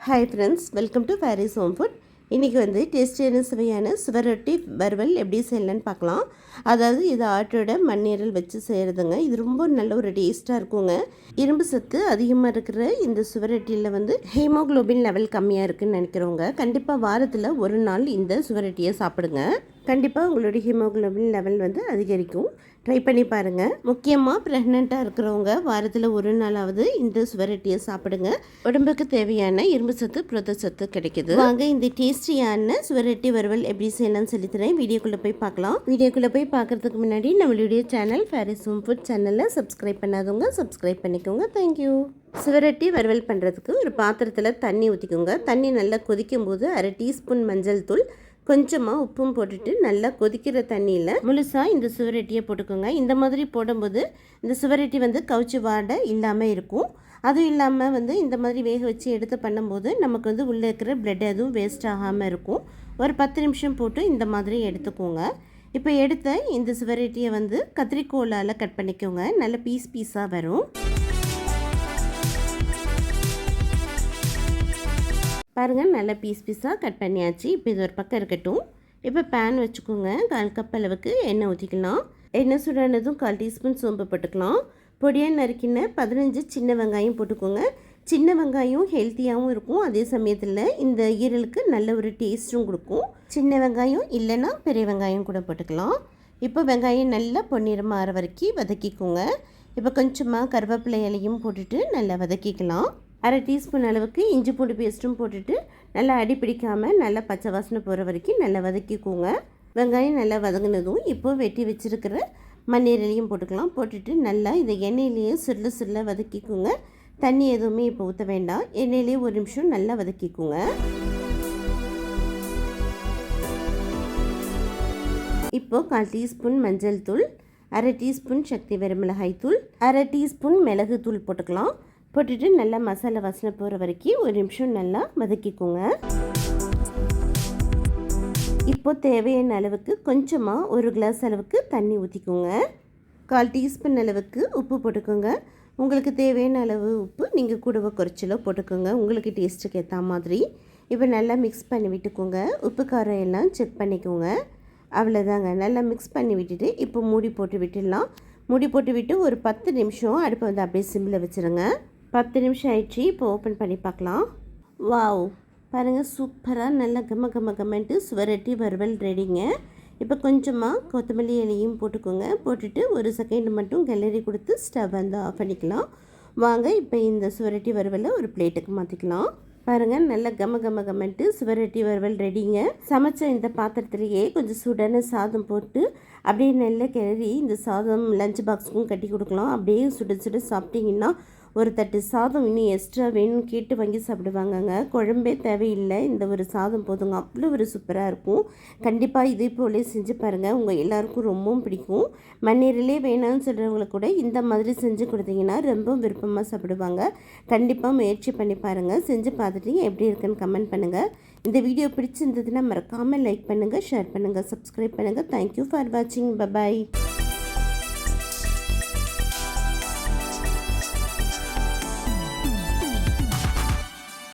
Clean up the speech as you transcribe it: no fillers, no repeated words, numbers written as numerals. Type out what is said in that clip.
Hi friends, welcome to Faris home food. இன்றைக்கி வந்து டேஸ்டியான சுவையான சுவரொட்டி வறுவல் எப்படி செய்யலான்னு பார்க்கலாம். அதாவது இது ஆட்டோட மண்ணீரல் வச்சு செய்கிறதுங்க. இது ரொம்ப நல்ல ஒரு டேஸ்ட்டாக இருக்குங்க. இரும்பு சத்து அதிகமாக இருக்கிற இந்த சுவரொட்டியில் வந்து ஹீமோக்ளோபின் லெவல் கம்மியாக இருக்குதுன்னு நினைக்கிறவங்க கண்டிப்பாக வாரத்தில் ஒரு நாள் இந்த சுவரொட்டியை சாப்பிடுங்க. கண்டிப்பாக உங்களுடைய ஹீமோக்ளோபின் லெவல் வந்து அதிகரிக்கும். ட்ரை பண்ணி பாருங்கள். முக்கியமாக ப்ரெக்னெண்ட்டாக இருக்கிறவங்க வாரத்தில் ஒரு நாளாவது இந்த சுவரொட்டியை சாப்பிடுங்க. உடம்புக்கு தேவையான இரும்பு சத்து புரதச்சத்து கிடைக்குது. வாங்க இந்த டேஸ்டியான சுவரொட்டி வறுவல் எப்படி செய்யலாம்னு சொல்லித்தரேன். வீடியோக்குள்ளே போய் பார்க்கலாம். வீடியோக்குள்ளே போய் பார்க்குறதுக்கு முன்னாடி நம்மளுடைய சேனல் ஃபேரிஸ் ஹோம் ஃபுட் சேனலை சப்ஸ்கிரைப் பண்ணாதவங்க சப்ஸ்கிரைப் பண்ணிக்கோங்க. தேங்க்யூ. சுவரொட்டி வறுவல் பண்ணுறதுக்கு ஒரு பாத்திரத்தில் தண்ணி ஊற்றிக்கோங்க. தண்ணி நல்லா கொதிக்கும் போது 1/2 டீஸ்பூன் மஞ்சள் தூள், கொஞ்சமாக உப்பும் போட்டுட்டு நல்லா கொதிக்கிற தண்ணியில் முழுசாக இந்த சுவரொட்டியை போட்டுக்கோங்க. இந்த மாதிரி போடும்போது இந்த சுவரொட்டி வந்து கவுச்சி வாடை இல்லாமல் இருக்கும். அதுவும் இல்லாமல் வந்து இந்த மாதிரி வேக வச்சு எடுத்து பண்ணும்போது நமக்கு வந்து உள்ளே இருக்கிற பிளட் எதுவும் வேஸ்ட் ஆகாமல் இருக்கும். ஒரு 10 நிமிஷம் போட்டு இந்த மாதிரி எடுத்துக்கோங்க. இப்போ எடுத்த இந்த சுவரொட்டியை வந்து கத்திரிக்கோலால் கட் பண்ணிக்கோங்க. நல்ல பீஸாக வரும். பாருங்கள், நல்ல பீஸாக கட் பண்ணியாச்சு. இப்போ இது ஒரு பக்கம் இருக்கட்டும். இப்போ பேன் வச்சுக்கோங்க. 1/4 கப் அளவுக்கு எண்ணெய் ஊற்றிக்கலாம். எண்ணெய் சுடானதும் 1/4 டீஸ்பூன் சோம்பு போட்டுக்கலாம். பொடியாக நறுக்கின 15 சின்ன வெங்காயம் போட்டுக்கோங்க. சின்ன வெங்காயம் ஹெல்த்தியாகவும் இருக்கும். அதே சமயத்தில் இந்த ஈரலுக்கு நல்ல ஒரு டேஸ்ட்டும் கொடுக்கும். சின்ன வெங்காயம் இல்லைன்னா பெரிய வெங்காயம் கூட போட்டுக்கலாம். இப்போ வெங்காயம் நல்லா பொன்னிறமாக ஆற வரைக்கும் வதக்கிக்கோங்க. இப்போ கொஞ்சமாக கருவேப்பிலை இலையும் போட்டுட்டு நல்லா வதக்கிக்கலாம். 1/2 டீஸ்பூன் அளவுக்கு இஞ்சி பூண்டு பேஸ்ட்டும் போட்டுட்டு நல்லா அடி பிடிக்காமல் நல்லா பச்சை வாசனை போகிற வரைக்கும் நல்லா வதக்கிக்கோங்க. வெங்காயம் நல்லா வதங்கினதும் இப்போ வெட்டி வச்சுருக்கிற மண்ணீரலையும் போட்டுக்கலாம். போட்டுட்டு நல்லா இதை எண்ணெயிலேயே சுருள வதக்கிக்கோங்க. தண்ணி எதுவுமே இப்போ ஊற்ற வேண்டாம். எண்ணெயிலே 1 நிமிஷம் நல்லா வதக்கிக்கோங்க. இப்போது 1/4 டீஸ்பூன் மஞ்சள் தூள், 1/2 டீஸ்பூன் சக்தி வரமிளகாய் தூள், 1/2 டீஸ்பூன் மிளகு தூள் போட்டுக்கலாம். போட்டுட்டு நல்லா மசாலா வாசனை போகிற வரைக்கும் 1 நிமிஷம் நல்லா வதக்கிக்கோங்க. இப்போ தேவையான அளவுக்கு கொஞ்சமாக 1 கிளாஸ் அளவுக்கு தண்ணி ஊற்றிக்கோங்க. 1/4 டீஸ்பூன் அளவுக்கு உப்பு போட்டுக்கோங்க. உங்களுக்கு தேவையான அளவு உப்பு நீங்கள் கூடவோ குறைச்சலோ போட்டுக்கோங்க, உங்களுக்கு டேஸ்ட்டுக்கு ஏற்ற மாதிரி. இப்போ நல்லா மிக்ஸ் பண்ணி விட்டுக்கோங்க. உப்பு காரம் எல்லாம் செக் பண்ணிக்கோங்க. அவ்வளோதாங்க. நல்லா மிக்ஸ் பண்ணி விட்டுட்டு இப்போ மூடி போட்டு விட்டுடலாம். மூடி போட்டு விட்டு ஒரு 10 நிமிஷம் அடுப்பை வந்து அப்படியே சிம்மில் வச்சுருங்க. 10 நிமிஷம் ஆயிடுச்சு. இப்போ ஓப்பன் பண்ணி பார்க்கலாம். வாவ், பாருங்கள், சூப்பராக நல்லா கம்மன்ட்டு சுவரொட்டி வறுவல் ரெடிங்க. இப்போ கொஞ்சமாக கொத்தமல்லி இலையும் போட்டுக்கோங்க. போட்டுட்டு ஒரு செகண்ட் மட்டும் கிளறி கொடுத்து ஸ்டவ் வந்து ஆஃப் பண்ணிக்கலாம். வாங்க இப்போ இந்த சுவரொட்டி வறுவலை ஒரு பிளேட்டுக்கு மாற்றிக்கலாம். பாருங்கள், நல்லா கம்மன்ட்டு சுவரொட்டி வறுவல் ரெடிங்க. சமைச்ச இந்த பாத்திரத்துலேயே கொஞ்சம் சுடான சாதம் போட்டு அப்படியே நல்லா கிளறி இந்த சாதம் லஞ்ச் பாக்ஸுக்கும் கட்டி கொடுக்கலாம். அப்படியே சுட சாப்பிட்டிங்கன்னா ஒரு தட்டு சாதம் இன்னும் எக்ஸ்ட்ரா வேணும்னு கேட்டு வாங்கி சாப்பிடுவாங்கங்க. குழம்பே தேவையில்லை, இந்த ஒரு சாதம் போதுங்க. அவ்வளோ ஒரு சூப்பராக இருக்கும். கண்டிப்பாக இதே போலே செஞ்சு பாருங்கள். உங்கள் எல்லாருக்கும் ரொம்பவும் பிடிக்கும். மண்ணீரலே வேணாம்னு சொல்கிறவங்களுக்கு கூட இந்த மாதிரி செஞ்சு கொடுத்தீங்கன்னா ரொம்ப விருப்பமாக சாப்பிடுவாங்க. கண்டிப்பாக முயற்சி பண்ணி பாருங்கள். செஞ்சு பார்த்துட்டு எப்படி இருக்குன்னு கமெண்ட் பண்ணுங்கள். இந்த வீடியோ பிடிச்சிருந்ததுன்னா மறக்காமல் லைக் பண்ணுங்கள், ஷேர் பண்ணுங்கள், சப்ஸ்கிரைப் பண்ணுங்கள். தேங்க்யூ ஃபார் வாட்சிங். பபாய்.